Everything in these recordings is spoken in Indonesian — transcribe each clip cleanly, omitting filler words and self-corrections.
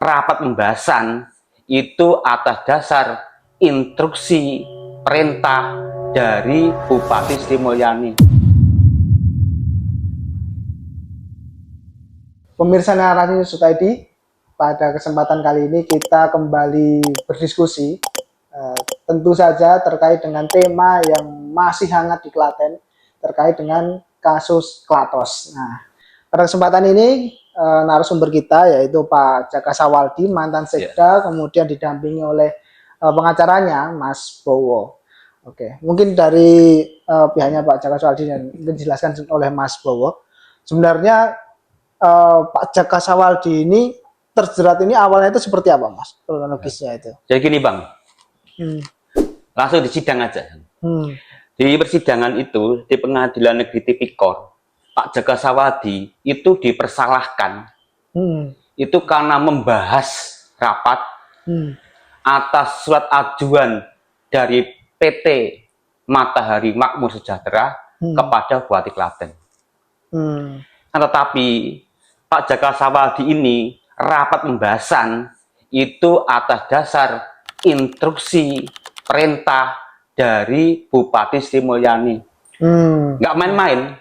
rapat pembahasan itu atas dasar instruksi perintah dari Bupati Sri Mulyani. Pemirsa Narasi News ID, pada kesempatan kali ini kita kembali berdiskusi tentu saja terkait dengan tema yang masih hangat di Klaten, terkait dengan kasus Klatos. Nah, pada kesempatan ini narasumber kita yaitu Pak Jaka Sawaldi, mantan Sekda, kemudian didampingi oleh pengacaranya Mas Bowo. Oke, mungkin dari pihaknya Pak Jaka Sawaldi dan mungkin dijelaskan oleh Mas Bowo. Sebenarnya Pak Jaka Sawaldi ini terjerat ini awalnya itu seperti apa, Mas? Kronologisnya itu. Jadi gini, Bang. Langsung di sidang aja. Di persidangan itu di Pengadilan Negeri Tipikor, Pak Jaka Sawaldi itu dipersalahkan itu karena membahas rapat atas surat ajuan dari PT Matahari Makmur Sejahtera kepada Bupati Klaten. Tetapi Pak Jaka Sawaldi ini rapat pembahasan itu atas dasar instruksi perintah dari Bupati Sri Mulyani. Nggak main-main.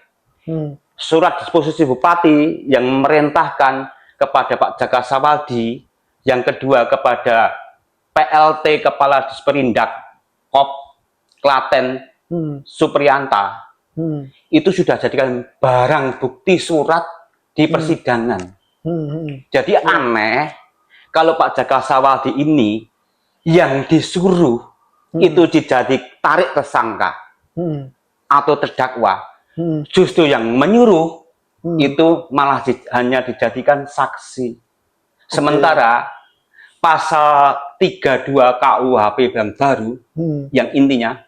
Surat disposisi Bupati yang memerintahkan kepada Pak Jaka Sawaldi, yang kedua kepada PLT Kepala Disperindak Kop Klaten Supriyanta, itu sudah jadikan barang bukti surat di persidangan. Jadi aneh kalau Pak Jaka Sawaldi ini yang disuruh itu tarik tersangka atau terdakwa, justru yang menyuruh itu malah hanya dijadikan saksi. Sementara pasal 32 KUHP yang baru yang intinya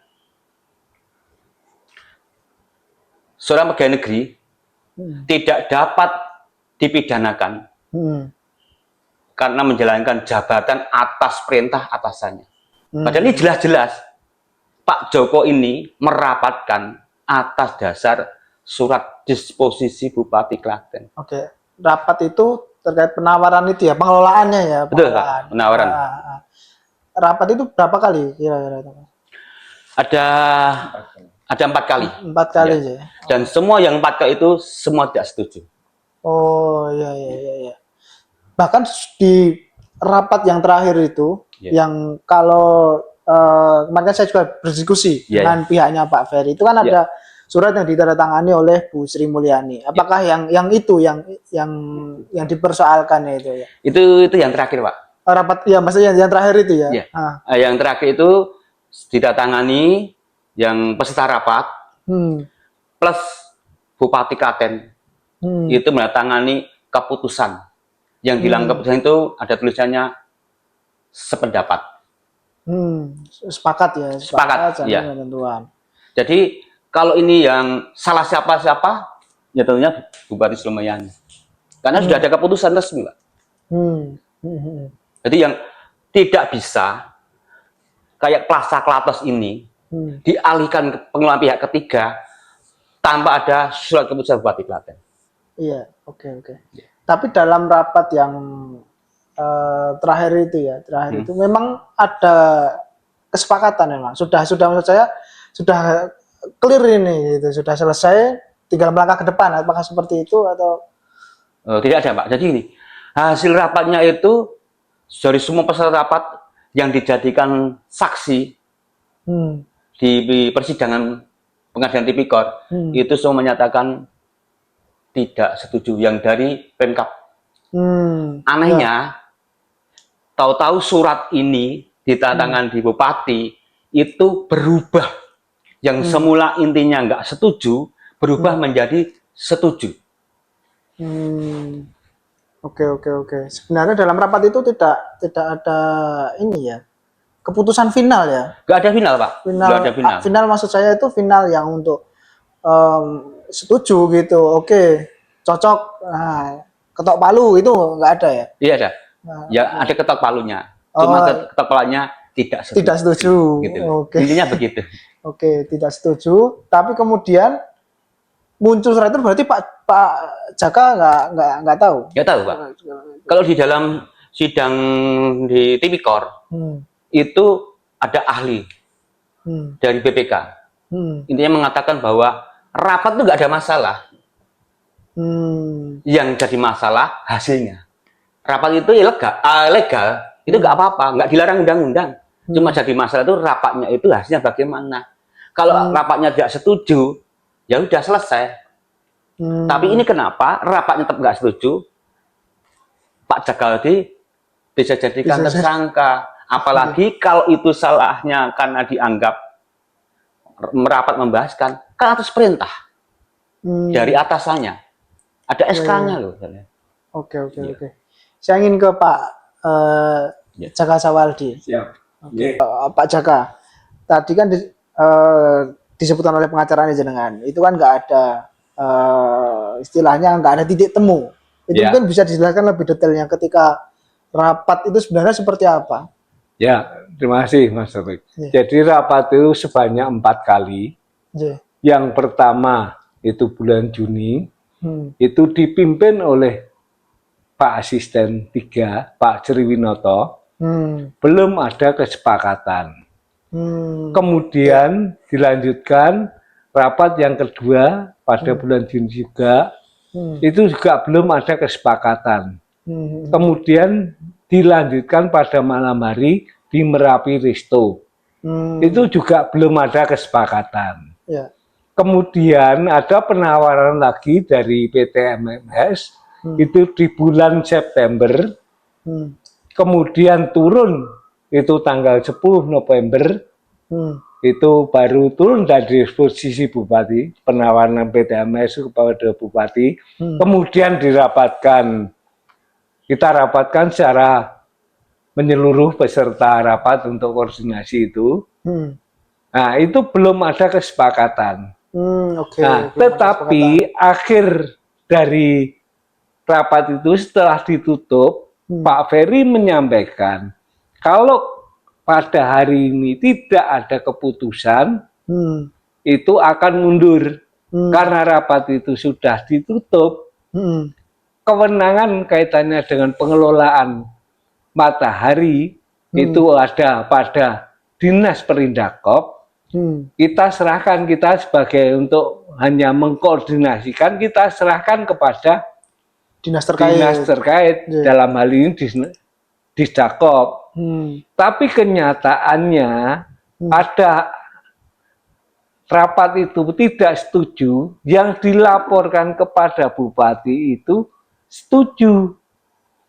seorang pegawai negeri tidak dapat dipidanakan karena menjalankan jabatan atas perintah atasannya. Padahal ini jelas-jelas Pak Joko ini merapatkan atas dasar surat disposisi Bupati Klaten. Oke, rapat itu terkait penawaran itu ya, pengelolaannya ya. Betul, Pak, penawaran. Rapat itu berapa kali kira-kira? Ada 4 kali. 4 kali ya. Dan semua yang 4 kali itu semua tidak setuju. Oh iya. Bahkan di rapat yang terakhir itu, yang kalau kemarin saya juga berdiskusi dengan pihaknya Pak Ferry, itu kan ada surat yang ditandatangani oleh Bu Sri Mulyani. Apakah yang itu yang dipersoalkan itu ya? Itu yang terakhir, Pak. Rapat ya, maksudnya yang terakhir itu ya. Yang terakhir itu ditandatangani yang peserta rapat plus Bupati Klaten itu menandatangani keputusan. Yang bilang keputusan itu ada tulisannya sependapat. Sepakat ya. Sepakat ya. Tentuan. Jadi kalau ini yang salah siapa-siapa, ya tentunya Bupati Sri Mulyani. Karena sudah ada keputusan resmi, Pak. Jadi yang tidak bisa kayak Plaza Klatos ini dialihkan ke pengelolaan pihak ketiga tanpa ada surat keputusan Bupati Klaten. Iya, oke. Tapi dalam rapat yang terakhir itu memang ada kesepakatan memang. Sudah menurut saya sudah clear ini gitu, sudah selesai, tinggal melangkah ke depan. Apakah seperti itu atau tidak ada, Pak. Jadi ini hasil rapatnya itu dari semua peserta rapat yang dijadikan saksi di persidangan Pengadilan Tipikor itu semua menyatakan tidak setuju, yang dari Pemkab. Anehnya, tahu-tahu surat ini ditandatangani di Bupati itu berubah. Yang semula intinya nggak setuju, berubah menjadi setuju. Oke. Sebenarnya dalam rapat itu tidak ada ini ya, keputusan final ya? Nggak ada final, Pak. Nggak ada final. Final maksud saya itu final yang untuk setuju gitu, oke, cocok, ketok palu itu nggak ada ya? Iya ada. Ya ada ketok palunya. Cuma ketok palunya tidak setuju. Tidak setuju. Gitu. Intinya begitu. Oke, tidak setuju. Tapi kemudian muncul surat itu berarti Pak Jaka nggak tahu. Nggak tahu, Pak. Kalau di dalam sidang di tipikor itu ada ahli dari BPK. Intinya mengatakan bahwa rapat itu nggak ada masalah. Yang jadi masalah hasilnya. Rapat itu legal, itu nggak apa-apa, nggak dilarang undang-undang. Cuma jadi masalah itu rapatnya itu hasilnya bagaimana. Kalau rapatnya tidak setuju, ya udah selesai. Tapi ini kenapa rapatnya tetap nggak setuju? Pak Jagaldi bisa jadikan tersangka. Apalagi kalau itu salahnya karena dianggap merapat membahaskan, kan atas perintah dari atasannya. Ada SK-nya loh. Oke. Saya ingin ke Pak Jaka Sawaldi. Pak Jaka, tadi kan disebutkan oleh pengacaranya jenengan, itu kan nggak ada istilahnya nggak ada titik temu. Itu mungkin bisa dijelaskan lebih detailnya ketika rapat itu sebenarnya seperti apa? Ya, terima kasih Mas Taufik. Jadi rapat itu sebanyak 4 kali. Yang pertama itu bulan Juni, itu dipimpin oleh Pak Asisten 3, Pak Jeriwinoto. Belum ada kesepakatan. Kemudian dilanjutkan rapat yang kedua pada bulan Juni juga, itu juga belum ada kesepakatan. Kemudian dilanjutkan pada malam hari di Merapi Resto. Itu juga belum ada kesepakatan. Kemudian ada penawaran lagi dari PT MMS, itu di bulan September. Kemudian turun itu tanggal 10 November. Itu baru turun dari posisi Bupati, penawaran PT MMS kepada Bupati. Kemudian dirapatkan. Kita rapatkan secara menyeluruh peserta rapat untuk koordinasi itu. Nah, itu belum ada kesepakatan. Nah, tetapi akhir dari rapat itu setelah ditutup, Pak Ferry menyampaikan kalau pada hari ini tidak ada keputusan, itu akan mundur. Karena rapat itu sudah ditutup, kewenangan kaitannya dengan pengelolaan matahari itu ada pada Dinas Perindakop. Kita serahkan, kita sebagai untuk hanya mengkoordinasikan, kita serahkan kepada dinas terkait. Dalam hal ini Disdakop. Tapi kenyataannya ada rapat itu tidak setuju, yang dilaporkan kepada Bupati itu setuju.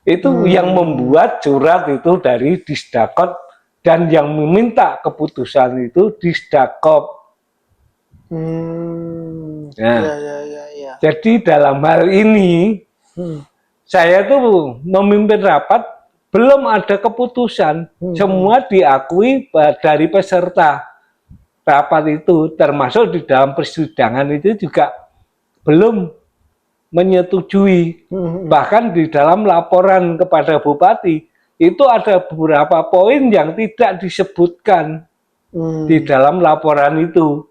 Itu yang membuat surat itu dari Disdakop, dan yang meminta keputusan itu Disdakop. Jadi dalam hal ini saya tuh memimpin rapat, belum ada keputusan. Semua diakui dari peserta rapat itu, termasuk di dalam persidangan itu juga belum menyetujui. Bahkan di dalam laporan kepada Bupati itu ada beberapa poin yang tidak disebutkan di dalam laporan itu.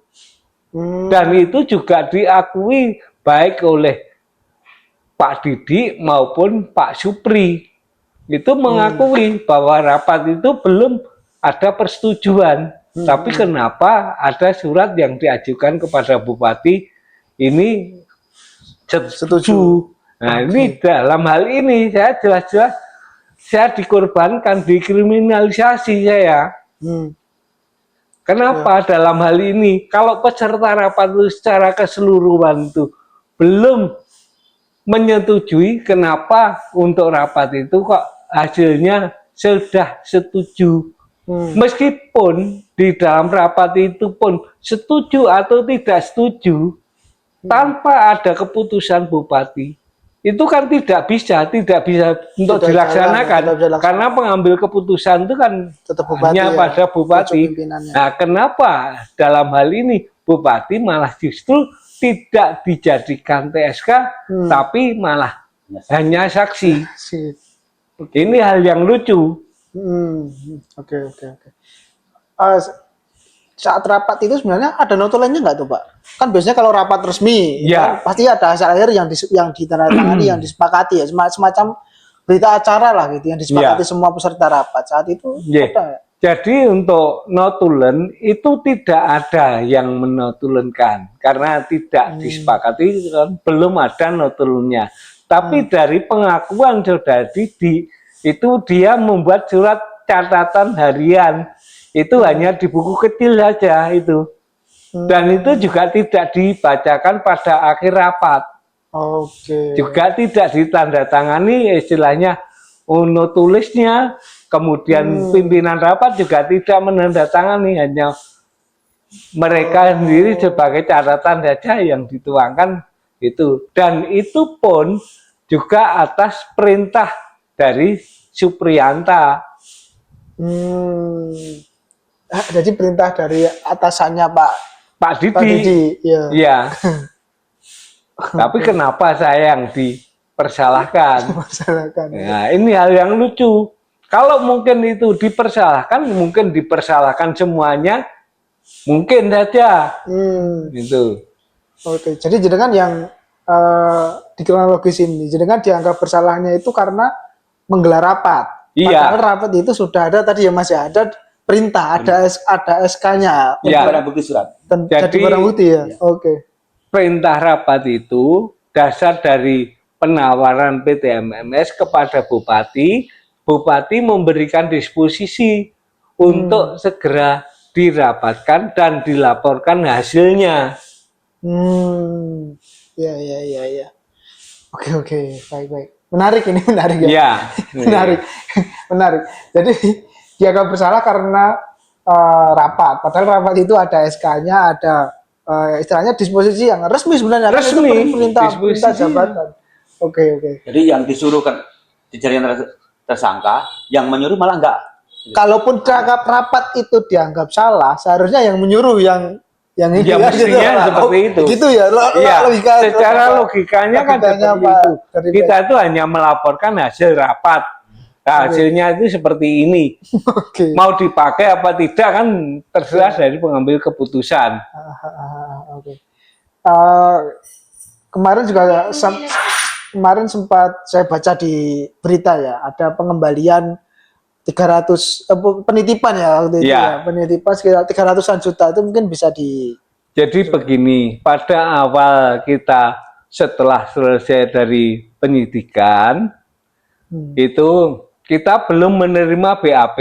Dan itu juga diakui baik oleh Pak Didi maupun Pak Supri. Itu mengakui bahwa rapat itu belum ada persetujuan. Tapi kenapa ada surat yang diajukan kepada Bupati ini setuju. Nah, ini dalam hal ini saya jelas-jelas saya dikorbankan, dikriminalisasi saya. Kenapa dalam hal ini? Kalau peserta rapat itu secara keseluruhan itu belum menyetujui, kenapa untuk rapat itu kok hasilnya sudah setuju? Meskipun di dalam rapat itu pun setuju atau tidak setuju, tanpa ada keputusan Bupati, itu kan tidak bisa untuk dilaksanakan, karena pengambil keputusan itu kan tetap Bupati, hanya pada Bupati. Nah, kenapa dalam hal ini Bupati malah justru tidak dijadikan TSK, tapi malah hanya saksi? Ini hal yang lucu. Oke. Saat rapat itu sebenarnya ada notulennya nggak tuh Pak? Kan biasanya kalau rapat resmi, kan pasti ada hasil akhir yang ditandatangani, yang disepakati ya, semacam berita acara lah gitu yang disepakati semua peserta rapat saat itu. Yeah. Ada ya? Jadi untuk notulen itu tidak ada yang menotulenkan karena tidak disepakati, belum ada notulennya. Tapi dari pengakuan Saudara Didi itu dia membuat surat catatan harian itu hanya di buku kecil saja itu, dan itu juga tidak dibacakan pada akhir rapat. Oke. Juga tidak ditandatangani istilahnya tulisnya. Kemudian pimpinan rapat juga tidak menandatangani, hanya mereka sendiri sebagai catatan saja yang dituangkan itu. Dan itu pun juga atas perintah dari Supriyanta. Jadi perintah dari atasannya Pak Didi. Pak Didi, ya. Iya. Tapi kenapa saya yang dipersalahkan? Nah, ini hal yang lucu. Kalau mungkin itu dipersalahkan, mungkin dipersalahkan semuanya, mungkin saja. Gitu. Oke, jadi jenengan yang di kronologis ini, jenengan dianggap bersalahnya itu karena menggelar rapat. Iya. Padahal rapat itu sudah ada tadi ya Mas ya, ada perintah, ada SK-nya. Iya. Barang bukti surat. Jadi barang bukti ya. Oke. Perintah rapat itu dasar dari penawaran PT MMS kepada Bupati. Bupati memberikan disposisi untuk segera dirapatkan dan dilaporkan hasilnya. Ya. Oke. Baik. Menarik ini, menarik ya. Ya. menarik. Jadi dia akan bersalah karena rapat. Padahal rapat itu ada SK-nya, ada istilahnya disposisi yang resmi sebenarnya. Resmi. Kan itu perintah jabatan. Oke. Jadi yang disuruh kan di jaringan tersangka, yang menyuruh malah enggak. Kalaupun dianggap rapat itu dianggap salah, seharusnya yang menyuruh yang ini Ya, mestinya gitu. seperti itu. Gitu ya. Iya. Logika, Secara logikanya kan seperti itu. Kita itu hanya melaporkan hasil rapat. Nah, hasilnya itu seperti ini. Oke. Mau dipakai apa tidak kan terserah dari pengambil keputusan. Oke. Kemarin juga kemarin sempat saya baca di berita ya, ada pengembalian 300 penitipan ya waktu itu ya, penitipan sekitar 300-an juta itu mungkin bisa di. Jadi begini, pada awal kita setelah selesai dari penyidikan itu kita belum menerima BAP.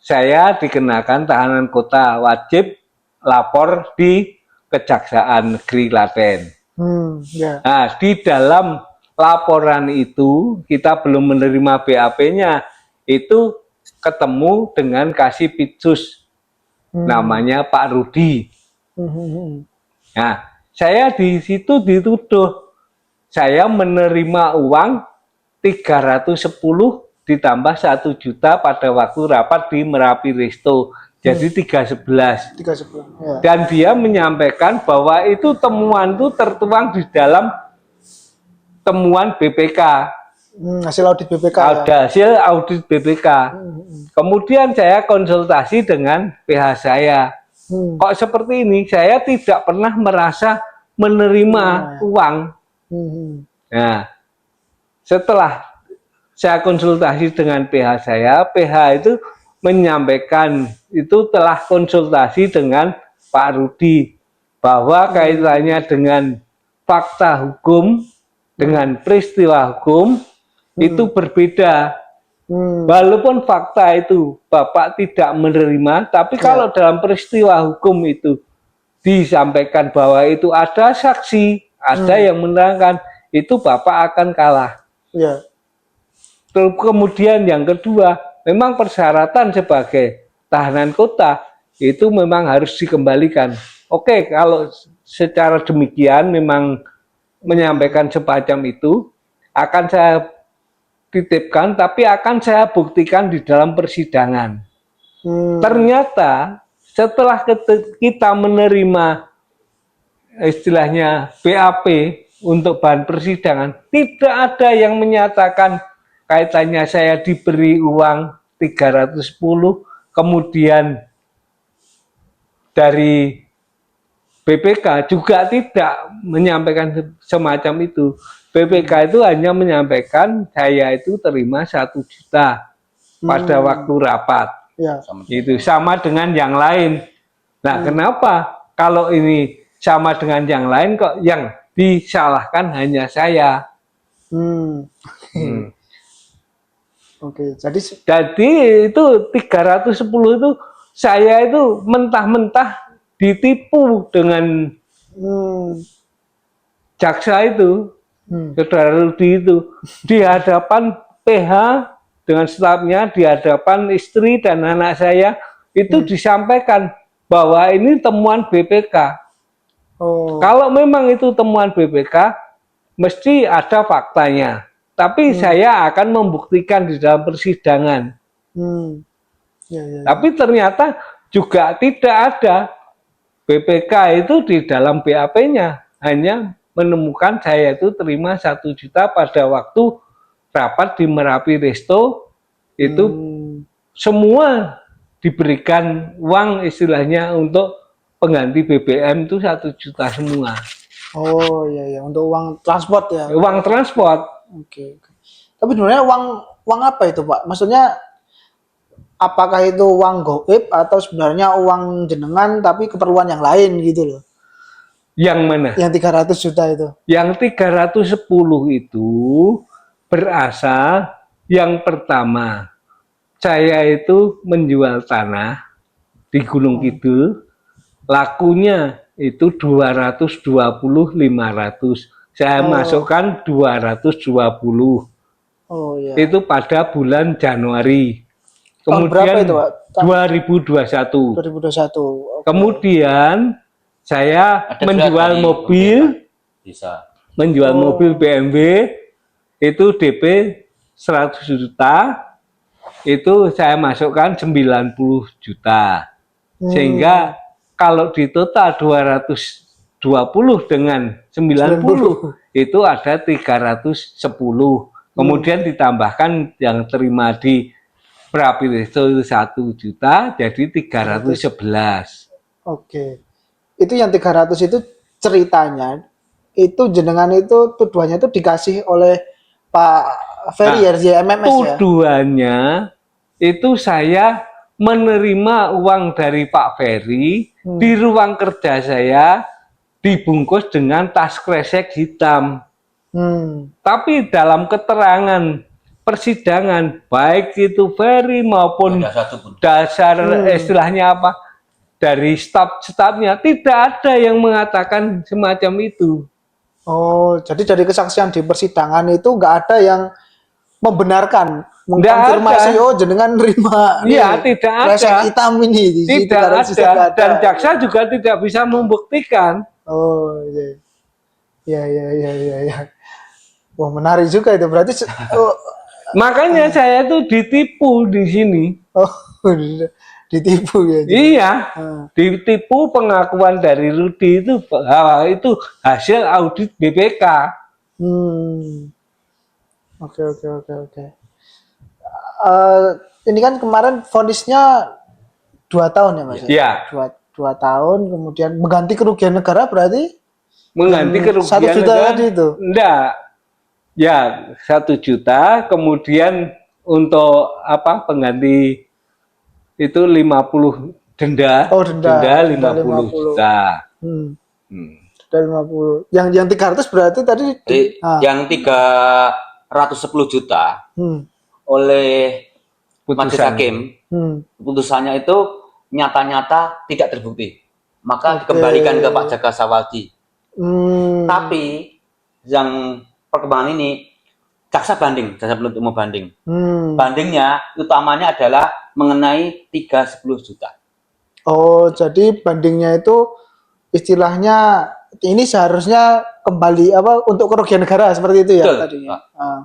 Saya dikenakan tahanan kota, wajib lapor di Kejaksaan Negeri Klaten. Nah, di dalam laporan itu kita belum menerima BAP-nya, itu ketemu dengan Kasipitsus, namanya Pak Rudi. Nah, saya di situ dituduh saya menerima uang 310 ditambah 1 juta pada waktu rapat di Merapi Resto. Jadi 311. Ya. Dan dia menyampaikan bahwa itu temuan itu tertuang di dalam temuan BPK. Hasil audit BPK. Ada hasil audit BPK. Kemudian saya konsultasi dengan PH saya. Kok seperti ini? Saya tidak pernah merasa menerima uang. Nah, setelah saya konsultasi dengan PH saya, PH itu menyampaikan itu telah konsultasi dengan Pak Rudi bahwa kaitannya dengan fakta hukum dengan peristiwa hukum itu berbeda. Walaupun fakta itu Bapak tidak menerima, tapi kalau dalam peristiwa hukum itu disampaikan bahwa itu ada saksi, ada yang menerangkan, itu Bapak akan kalah. Terus kemudian yang kedua, memang persyaratan sebagai tahanan kota itu memang harus dikembalikan. Oke, kalau secara demikian memang menyampaikan semacam itu, akan saya titipkan, tapi akan saya buktikan di dalam persidangan. Ternyata setelah kita menerima istilahnya BAP untuk bahan persidangan, tidak ada yang menyatakan kaitannya saya diberi uang 310, kemudian dari BPK juga tidak menyampaikan semacam itu. BPK itu hanya menyampaikan saya itu terima 1 juta pada waktu rapat. Ya. Itu sama dengan yang lain. Nah, kenapa kalau ini sama dengan yang lain kok yang disalahkan hanya saya? Oke, jadi Jadi itu 310 itu saya itu mentah-mentah ditipu dengan jaksa itu, saudara Rudi itu, di hadapan PH dengan stafnya, di hadapan istri dan anak saya, itu disampaikan bahwa ini temuan BPK. Kalau memang itu temuan BPK, mesti ada faktanya. Tapi saya akan membuktikan di dalam persidangan. Tapi ternyata juga tidak ada. BPK itu di dalam BAP-nya hanya menemukan saya itu terima 1 juta pada waktu rapat di Merapi Resto. Itu semua diberikan uang istilahnya untuk pengganti BBM itu 1 juta semua. Oh iya, untuk uang transport ya. Uang transport. Oke. Tapi sebenarnya uang apa itu, Pak? Maksudnya apakah itu uang goib atau sebenarnya uang jenengan tapi keperluan yang lain gitu loh? Yang mana? Yang 300 juta itu. Yang 310 itu berasal yang pertama, saya itu menjual tanah di Gunung Kidul, lakunya itu 220.500. Saya masukkan 220. Oh iya. Itu pada bulan Januari. Kemudian berapa itu, Pak? 2021. 2021. Kemudian saya menjual mobil, mobil BMW itu DP 100 juta, itu saya masukkan 90 juta. Sehingga kalau di total 220 dengan 90 itu ada 310. Kemudian ditambahkan yang terima di Merapi Resto 1 juta, jadi 311. Oke. Itu yang 300 itu ceritanya, itu jenengan itu tuduhannya itu dikasih oleh Pak Ferry RJMMS ya? Tuduhannya itu saya menerima uang dari Pak Ferry di ruang kerja saya dibungkus dengan tas kresek hitam. Tapi dalam keterangan persidangan, baik itu Ferry maupun dasar istilahnya apa dari staf-stafnya, tidak ada yang mengatakan semacam itu. Oh, jadi dari kesaksian di persidangan itu nggak ada yang membenarkan, mengkonfirmasi oh jenengan nerima. Iya, tidak ada. Kresek hitam ini. Tidak ada. Dan jaksa juga tidak bisa membuktikan. Oh iya. Ya. Wah, menarik juga itu. Berarti makanya saya tuh ditipu di sini. Oh, ditipu ya. Iya. Ditipu pengakuan dari Rudi itu hasil audit BPK. Oke. Ini kan kemarin vonisnya 2 tahun ya, Mas? Iya. 2 tahun, kemudian mengganti kerugian negara berarti? Mengganti kerugian 1 juta negara, tadi itu? Enggak. Ya, 1 juta, kemudian untuk apa pengganti itu 50 denda. Oh, denda 50 juta. Denda 50. Yang 300 berarti tadi yang 310 juta oleh majelis hakim, putusannya itu nyata-nyata tidak terbukti. Maka dikembalikan ke Pak Jaka Sawaldi. Tapi yang perkembangan ini jaksa penuntut umum banding. Bandingnya utamanya adalah mengenai 310 juta. Oh, jadi bandingnya itu istilahnya ini seharusnya kembali apa untuk kerugian negara seperti itu ya? Betul, tadinya.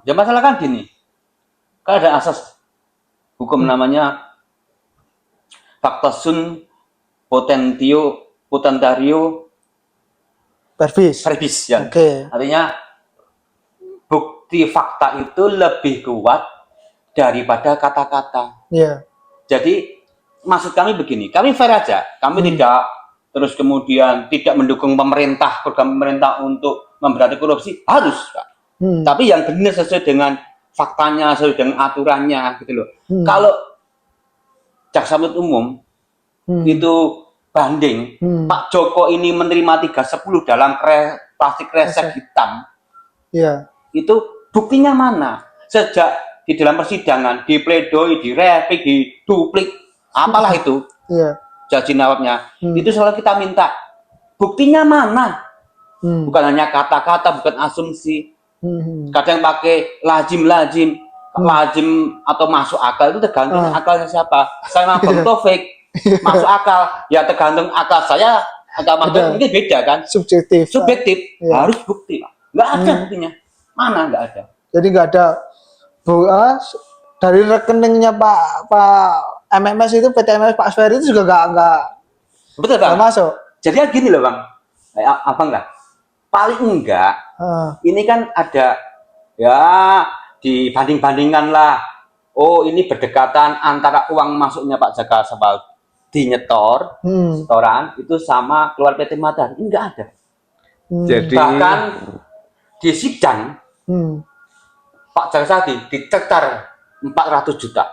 Ya masalah kan gini. Kan ada asas hukum namanya factatum potentiario verbis ya. Artinya bukti fakta itu lebih kuat daripada kata-kata. Jadi maksud kami begini, kami fair aja, kami tidak terus kemudian tidak mendukung pemerintah, program pemerintah untuk memberantas korupsi, harus, Pak. Tapi yang benar sesuai dengan faktanya, sesuai dengan aturannya, gitu loh. Kalau jaksa penuntut umum itu banding, Pak Joko ini menerima 310 dalam plastik kresek hitam, itu buktinya mana? Sejak di dalam persidangan, di pledoi, di replik, di duplik, apalah itu, jaji nawabnya, itu selalu kita minta, buktinya mana? Bukan hanya kata-kata, bukan asumsi. Kadang pakai lazim atau masuk akal, itu tergantung akalnya siapa. Saya Bang Taufik masuk akal, ya tergantung akal saya, akal Mas Taufik mungkin beda kan? Subjektif, harus bukti, Pak. Nggak ada buktinya, mana nggak ada. Jadi nggak ada dari rekeningnya Pak MMS itu, PT MMS Pak Ferry itu juga nggak betul, Bang, masuk. Jadi gini loh, Bang, abang lah, paling enggak ini kan ada ya dibanding-bandingkan lah. Oh, ini berdekatan antara uang masuknya Pak Jaka Sabadi nyetor, setoran itu sama keluar PT Matahari. Ini enggak ada. Jadi bahkan di sidang Pak Jaka Sabadi dicecar 400 juta.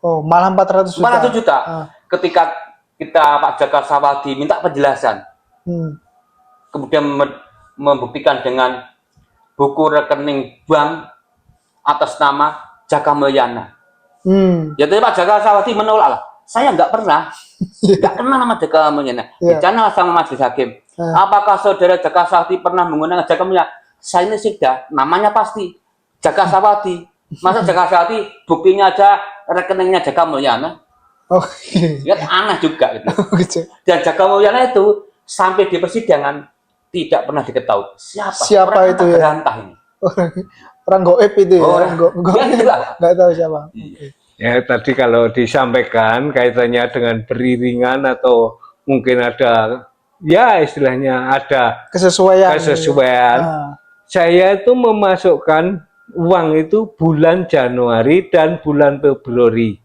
Oh, malah 400 juta. 400 juta. Ketika kita Pak Jaka Sabadi minta penjelasan, kemudian membuktikan dengan buku rekening bank atas nama Jaka Mulyana. Ya, tapi Pak Jaka Sabadi menolak lah. Saya nggak pernah, nggak kenal nama Jaka Mulyana. Bicara sama Majelis Hakim. Apakah saudara Jaka Sabadi pernah menggunakan Jaka Mulyana? Saya ini sudah, namanya pasti Jaka Sabadi. Masa Jaka Sabadi buktinya aja rekeningnya Jaka Mulyana? Ya, aneh juga gitu. Dan Jaka Mulyana itu sampai di persidangan tidak pernah diketahui siapa itu ya. Berantah ini. Orang goib itu ya. Orang nggak tahu siapa. Ya, tadi kalau disampaikan kaitannya dengan beriringan atau mungkin ada ya istilahnya ada kesesuaian. Saya itu memasukkan uang itu bulan Januari dan bulan Februari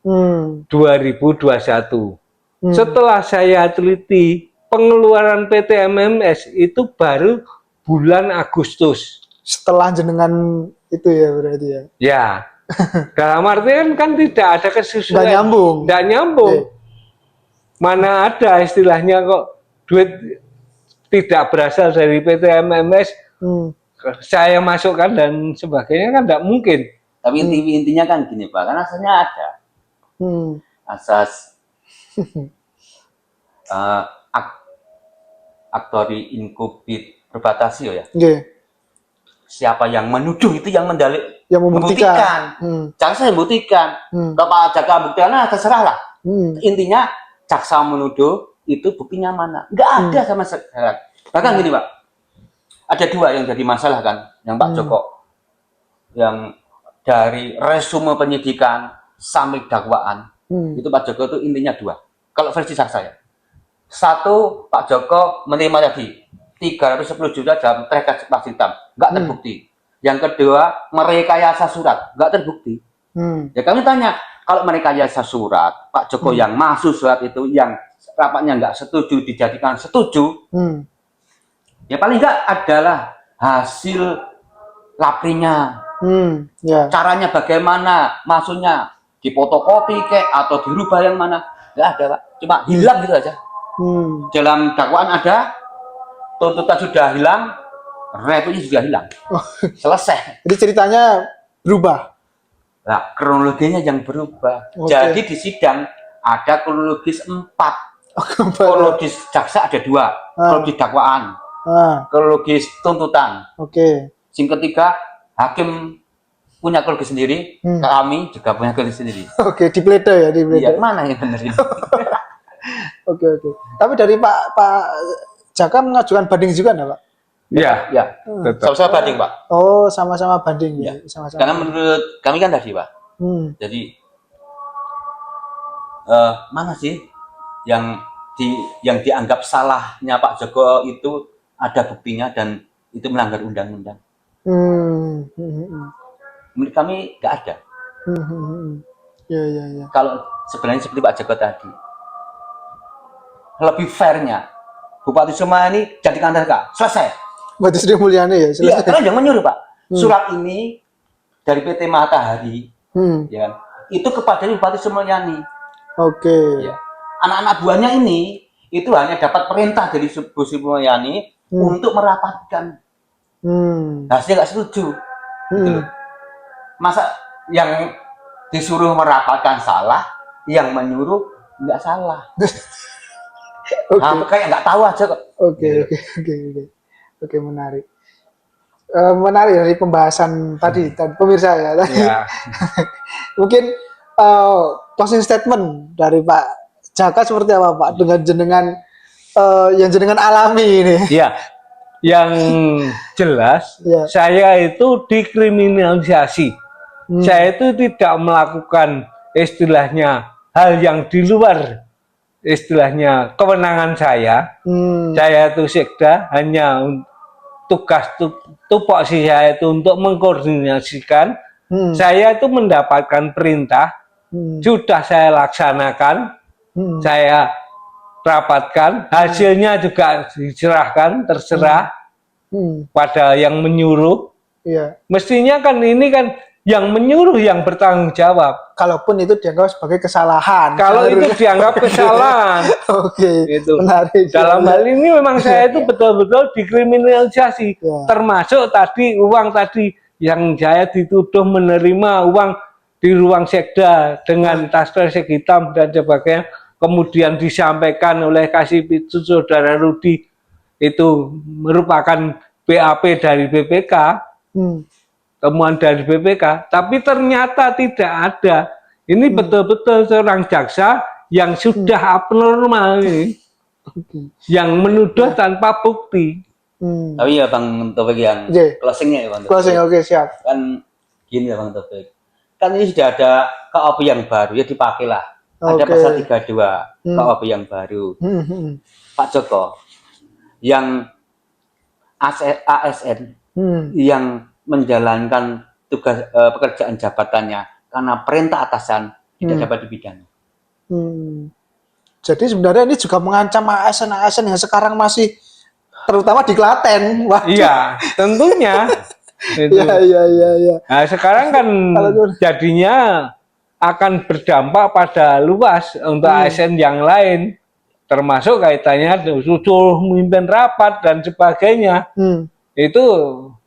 2021. Setelah saya teliti, pengeluaran PT MMS itu baru bulan Agustus. Setelah jenengan itu ya berarti ya. Ya. Dalam artian kan tidak ada kesesuaian. Nggak nyambung. Mana ada istilahnya kok duit tidak berasal dari PT MMS, saya masukkan dan sebagainya, kan tidak mungkin. Tapi intinya kan gini, Pak, kan asalnya ada asas aktori inkubit probatasio ya. Siapa yang menuduh itu yang membuktikan. Jaksa yang membuktikan. Kalau Pak Jaka buktikan, terserah lah. Intinya jaksa menuduh itu buktinya mana? Nggak ada sama sekali. Bahkan gini, Pak, ada dua yang jadi masalah kan, yang Pak Joko, yang dari resume penyidikan sampai dakwaan, itu Pak Joko itu intinya dua. Kalau versi jaksa ya, satu, Pak Joko menerima tadi 310 juta dalam rekening plastik hitam, nggak terbukti. Yang kedua, merekayasa surat, nggak terbukti. Ya kami tanya, kalau merekayasa surat, Pak Joko yang masuk surat itu, yang rapatnya nggak setuju dijadikan setuju, ya paling nggak adalah hasil laprinya. Caranya bagaimana, maksudnya difotokopi kek atau dirubah yang mana, nggak ada, Pak. Cuma hilang gitu aja. Dalam dakwaan ada, tuntutan sudah hilang, repliknya juga hilang. Selesai. Jadi ceritanya berubah. Nah, kronologinya yang berubah. Jadi di sidang ada kronologis 4. Kronologis jaksa ada 2. Kronologis dakwaan. Kronologis tuntutan. Yang ketiga, hakim punya kronologis sendiri, kami juga punya kronologis sendiri. Di pledoi ya, di pledoi. Iya, mana yang benar ini? Tapi dari Pak Jaka mengajukan banding juga enggak, Pak? Ya. Sama-sama banding, Pak. Oh, sama-sama banding ya. Sama-sama. Karena menurut kami kan tadi, Pak. Jadi mana sih yang dianggap salahnya Pak Joko itu ada buktinya dan itu melanggar undang-undang. Menurut kami nggak ada. Ya. Kalau sebenarnya seperti Pak Joko tadi, lebih fairnya Bupati Semayani jadikan tersangka, selesai. Berarti Sri Mulyani ya, Iya, selesai. karena yang menyuruh Pak, surat ini dari PT Matahari, Hmm. ya kan, itu kepada Bupati Semayani. Oke. Ya. Anak-anak buahnya ini itu hanya dapat perintah dari Bu Sri Mulyani untuk merapatkan. Hasilnya nggak setuju. Gitu loh. Masa yang disuruh merapatkan salah, yang menyuruh nggak salah. Oke. Nah, kayak nggak tahu aja kok. Oke, oke, menarik. Menarik dari pembahasan tadi pemirsa ya. Tadi. Ya. Mungkin closing statement dari Pak Jaka seperti apa Pak dengan jenengan yang jenengan alami ini? Ya, yang jelas Ya. saya itu dikriminalisasi. Saya itu tidak melakukan istilahnya hal yang di luar istilahnya kewenangan saya. Saya itu sekda hanya tugas tupoksi saya itu untuk mengkoordinasikan. Saya itu mendapatkan perintah, sudah saya laksanakan, saya rapatkan, hasilnya juga diserahkan, terserah pada yang menyuruh. Iya. Mestinya kan ini kan yang menyuruh yang bertanggung jawab. Kalaupun itu dianggap sebagai kesalahan. Kalau itu dianggap kesalahan, Oke, itu. menarik. Dalam hal ini memang saya itu betul-betul dikriminalisasi. Ya. Termasuk tadi uang tadi yang saya dituduh menerima uang di ruang sekda dengan tas kresek hitam dan sebagainya. Kemudian disampaikan oleh Kasih Pitu Saudara Rudi itu merupakan BAP dari BPK. Temuan dari BPK, tapi ternyata tidak ada. Ini betul-betul seorang jaksa yang sudah abnormal ini, yang menuduh tanpa bukti. Tapi ya Bang Taufik yang closingnya ya Bang Taufik. Closing, oke, siap. Kan gini ya Bang Taufik. Kan ini sudah ada KOP yang baru, ya dipakailah. Ada pasal 32 KOP yang baru. Pak Joko yang ASN yang menjalankan tugas pekerjaan jabatannya karena perintah atasan tidak dapat dipidana. Jadi sebenarnya ini juga mengancam ASN yang sekarang masih terutama di Klaten. Waduh. Iya, tentunya. Iya. Nah, sekarang kan jadinya akan berdampak pada luas untuk ASN yang lain, termasuk kaitannya suruh memimpin rapat dan sebagainya. Itu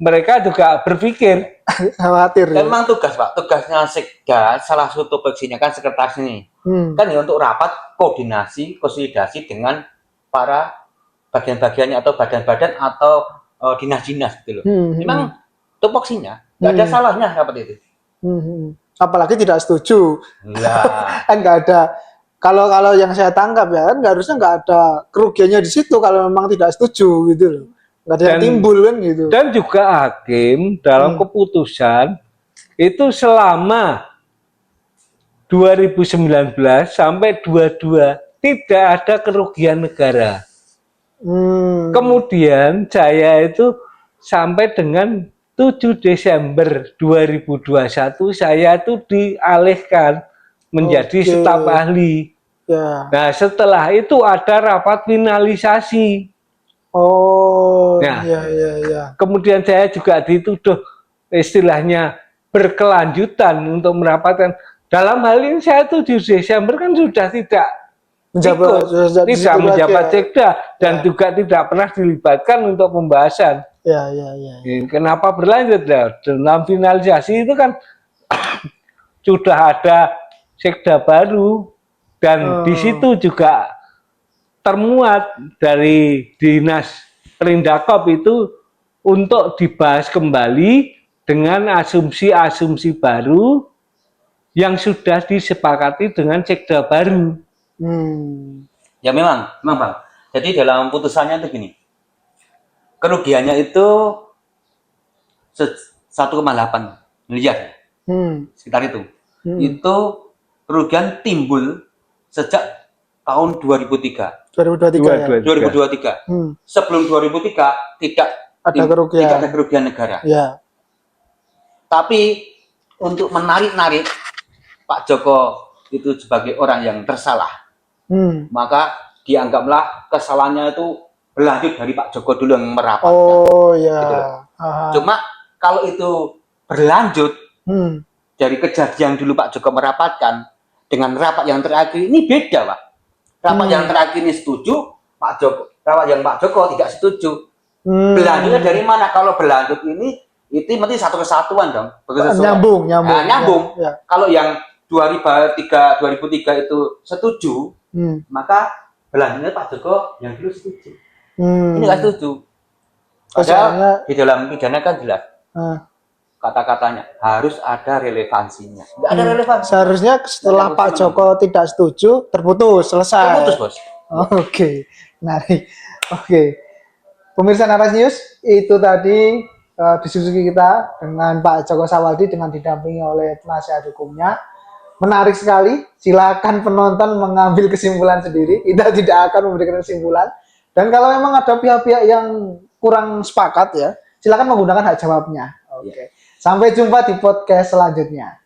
mereka juga berpikir khawatir. Memang tugas Pak, tugasnya sekda salah satu fungsinya kan sekretaris ini, kan ya untuk rapat koordinasi, konsolidasi dengan para bagian-bagiannya atau badan-badan atau dinas-dinas gitu loh. Memang tupoksinya nggak ada salahnya rapat itu. Apalagi tidak setuju. Kan nggak ada. Kalau yang saya tangkap ya kan harusnya nggak ada kerugiannya di situ kalau memang tidak setuju gitu loh. Nggak ada yang timbul kan gitu. Dan juga hakim dalam keputusan itu selama 2019 sampai 22 tidak ada kerugian negara. Kemudian saya itu sampai dengan 7 Desember 2021 saya itu dialihkan menjadi staf ahli. Ya. Nah setelah itu ada rapat finalisasi. Nah, iya. Kemudian saya juga dituduh istilahnya berkelanjutan untuk merapatkan. Dalam hal ini saya 7 Desember kan sudah tidak menjabat sekda dan juga tidak pernah dilibatkan untuk pembahasan. Ya. Kenapa berlanjut? Dalam finalisasi itu kan sudah ada sekda baru dan di situ juga termuat dari dinas Perindakop itu untuk dibahas kembali dengan asumsi-asumsi baru yang sudah disepakati dengan sekda baru. Ya memang Bang. Jadi dalam putusannya itu gini, kerugiannya itu 1,8 miliar, sekitar itu. Itu kerugian timbul sejak tahun 2003. 2023. Sebelum 2003 tidak ada kerugian negara. Ya. Tapi untuk menarik Pak Joko itu sebagai orang yang tersalah, maka dianggaplah kesalahannya itu berlanjut dari Pak Joko dulu yang merapatkan. Oh ya. Gitu loh. Aha. Cuma kalau itu berlanjut Hmm. dari kejadian dulu Pak Joko merapatkan dengan rapat yang terakhir ini beda, Pak. Rapat yang terakhir ini setuju, Pak Joko. Rapat yang Pak Joko tidak setuju. Berlanjutnya dari mana? Kalau berlanjut ini itu mesti satu kesatuan dong. Nyambung. Nah, nyambung. Ya. Kalau yang 2003 itu setuju, maka berlanjutnya Pak Joko yang dulu setuju. Ini nggak setuju. Padahal di dalam pidana kan jelas kata-katanya harus ada relevansinya. Nggak ada relevansi. Seharusnya setelah Pak Joko tidak setuju, terputus, selesai. Terputus, Bos. Oke, menarik. Oke. Pemirsa Naras News, itu tadi diskusi kita dengan Pak Joko Sawaldi dengan didampingi oleh penasihat hukumnya. Menarik sekali. Silakan penonton mengambil kesimpulan sendiri. Kita tidak akan memberikan kesimpulan. Dan kalau memang ada pihak-pihak yang kurang sepakat ya, silakan menggunakan hak jawabnya. Oke. Sampai jumpa di podcast selanjutnya.